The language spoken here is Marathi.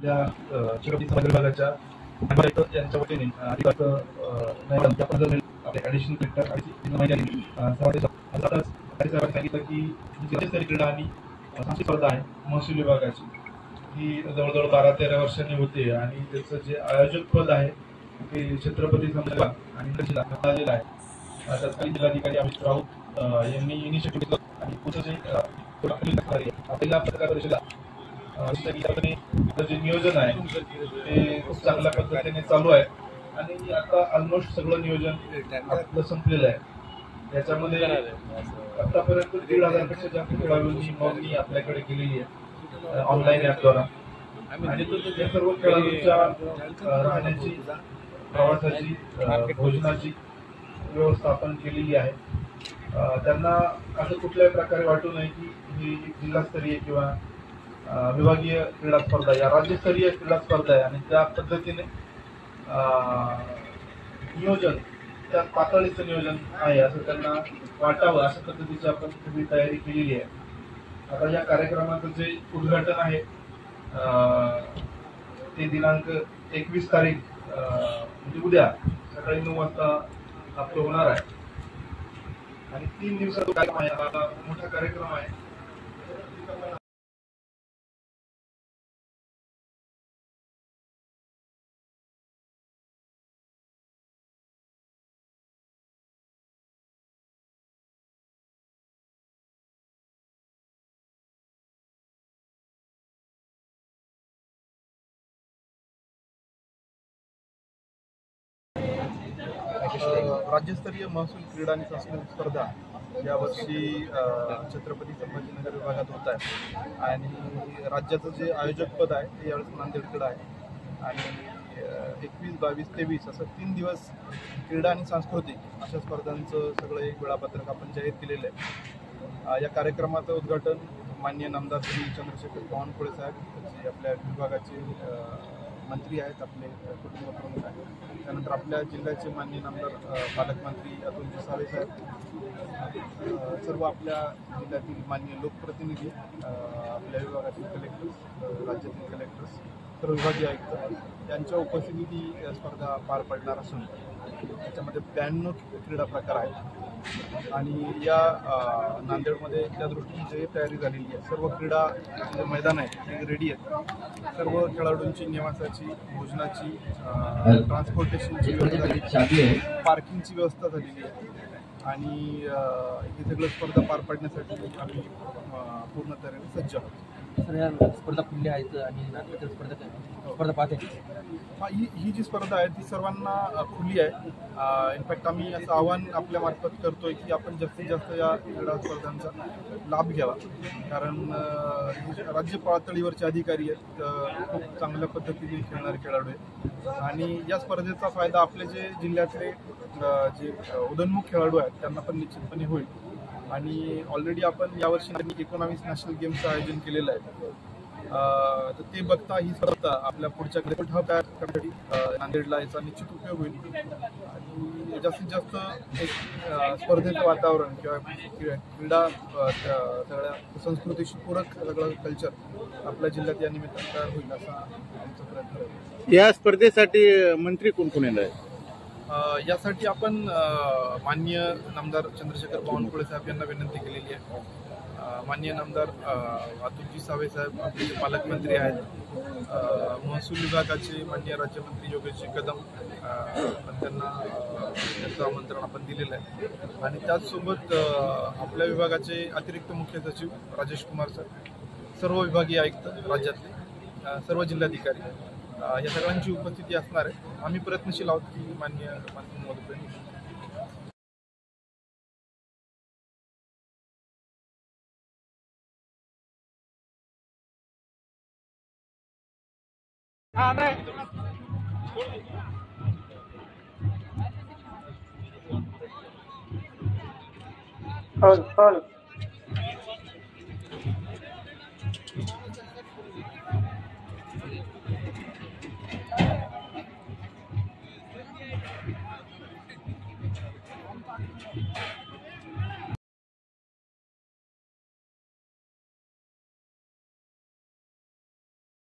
छत्रपती संभाजी विभागाच्या यांच्या वतीने आपले ॲडिशनल कलेक्टर सांगितलं की राज्यस्तरीय क्रीडा आणि सांस्कृतिक स्पर्धा आहे महसूल विभागाची, ही जवळजवळ 12-13 वर्षांनी होते आणि त्याचं जे आयोजक पद आहे ते छत्रपती संभाजी आणि जिल्हा आलेला आहे. तत्कालीन जिल्हाधिकारी अमित राऊत यांनी इनिशिएटिव्ह घेतलं आणि पुढचं जे पहिला पत्रकार परिषदा जे नियोजन आहे ते खूप चांगल्या पद्धतीने चालू आहे आणि आता ऑलमोस्ट सगळं नियोजन आपलं संपलेलं आहे. याच्यामध्ये आतापर्यंत 1,500 पेक्षा जास्त खेळाडूंनी नोंदणी आपल्याकडे केलेली आहे ऑनलाईन ॲपद्वारा आणि या सर्व खेळाडूंच्या राहण्याची, प्रवासाची, भोजनाची व्यवस्था आपण केलेली आहे. त्यांना असं कुठल्याही प्रकारे वाटू नये की ही जिल्हास्तरीय किंवा विभागीय क्रीडा स्पर्धा या राज्यस्तरीय क्रीडा स्पर्धा आहे आणि त्या पद्धतीने नियोजन त्या पातळीचं नियोजन आहे असं त्यांना वाटावं अशा पद्धतीची आपण सगळी तयारी केलेली आहे. आता या कार्यक्रमाचं जे उद्घाटन आहे ते दिनांक 21 तारीख म्हणजे उद्या सकाळी 9 वाजता आपलं होणार आहे आणि 3 दिवसाचा कार्यक्रम आहे. हा मोठा कार्यक्रम आहे. राज्यस्तरीय महसूल क्रीडा आणि सांस्कृतिक स्पर्धा यावर्षी छत्रपती संभाजीनगर विभागात होत आहे आणि राज्याचं जे आयोजक पद आहे ते यावेळेस नांदेडकडं आहे आणि 21, 22, 23 असं 3 दिवस क्रीडा आणि सांस्कृतिक अशा स्पर्धांचं सगळं एक वेळापत्रक आपण जाहीर केलेलं आहे. या कार्यक्रमाचं उद्घाटन माननीय नामदार श्री चंद्रशेखर बावनकुळे साहेब जे आपल्या विभागाचे मंत्री आहेत, आपले कुटुंब प्रमुख आहेत, त्यानंतर आपल्या जिल्ह्याचे माननीय नामदार पालकमंत्री अतुलजी सावे साहेब, सर्व आपल्या जिल्ह्यातील माननीय लोकप्रतिनिधी, आपल्या विभागातील कलेक्टर्स, राज्यातील कलेक्टर्स, सर्व विभागीय आयुक्त यांच्या उपस्थितीत ही स्पर्धा पार पडणार असून त्याच्यामध्ये 92 क्रीडा प्रकार आहेत आणि या नांदेडमध्ये त्या दृष्टीने जे तयारी झालेली आहे, सर्व क्रीडा जे मैदान आहे ते रेडी आहेत. सर्व खेळाडूंची निवासाची, भोजनाची, ट्रान्सपोर्टेशनची व्यवस्था झाली, पार्किंगची व्यवस्था झालेली आहे आणि ही सगळं स्पर्धा पार पाडण्यासाठी आम्ही पूर्ण तऱ्हेने सज्ज आहोत. सर, स्पर्धा खुली आहेत आणि स्पर्धा पाहते. ही जी स्पर्धा आहे ती सर्वांना खुली आहे. इनफॅक्ट आम्ही असं आव्हान आपल्या मार्फत करतोय की आपण जास्तीत जास्त या क्रीडा स्पर्धांचा लाभ घ्यावा, कारण राज्य पातळीवरचे अधिकारी आहेत, खूप चांगल्या पद्धतीने खेळणारे खेळाडू आहेत आणि या स्पर्धेचा फायदा आपले जे जिल्ह्यातले जे उदयोन्मुख खेळाडू आहेत त्यांना पण निश्चितपणे होईल आणि ऑलरेडी आपण यावर्षी 19 नॅशनल गेम्सचं आयोजन केलेलं आहे. तर ते बघता ही स्पर्धा आपल्या पुढच्या हब तयार करण्यासाठी नांदेडला याचा निश्चित उपयोग होईल आणि जास्तीत जास्त एक स्पर्धेचं वातावरण किंवा क्रीडा सगळ्या संस्कृतीशी पूरक सगळं कल्चर आपल्या जिल्ह्यात या निमित्तानं तयार होईल असा आमचा प्रयत्न आहे. या स्पर्धेसाठी मंत्री कोण कोण येणार आहे? यासाठी आपण माननीय नामदार चंद्रशेखर बावनकुळे साहेब यांना विनंती केलेली आहे. माननीय नामदार अतुलजी सावे साहेब आपले जे पालकमंत्री आहेत, महसूल विभागाचे माननीय राज्यमंत्री योगेशजी कदम पण त्यांचं आमंत्रण आपण दिलेलं आहे आणि त्याचसोबत आपल्या विभागाचे अतिरिक्त मुख्य सचिव राजेश कुमार सर, सर्व विभागीय आयुक्त राज्यातले, सर्व जिल्हाधिकारी या सगळ्यांची उपस्थिती असणार आहे. आम्ही प्रयत्नशील आहोत की माननीय महोदय Hold.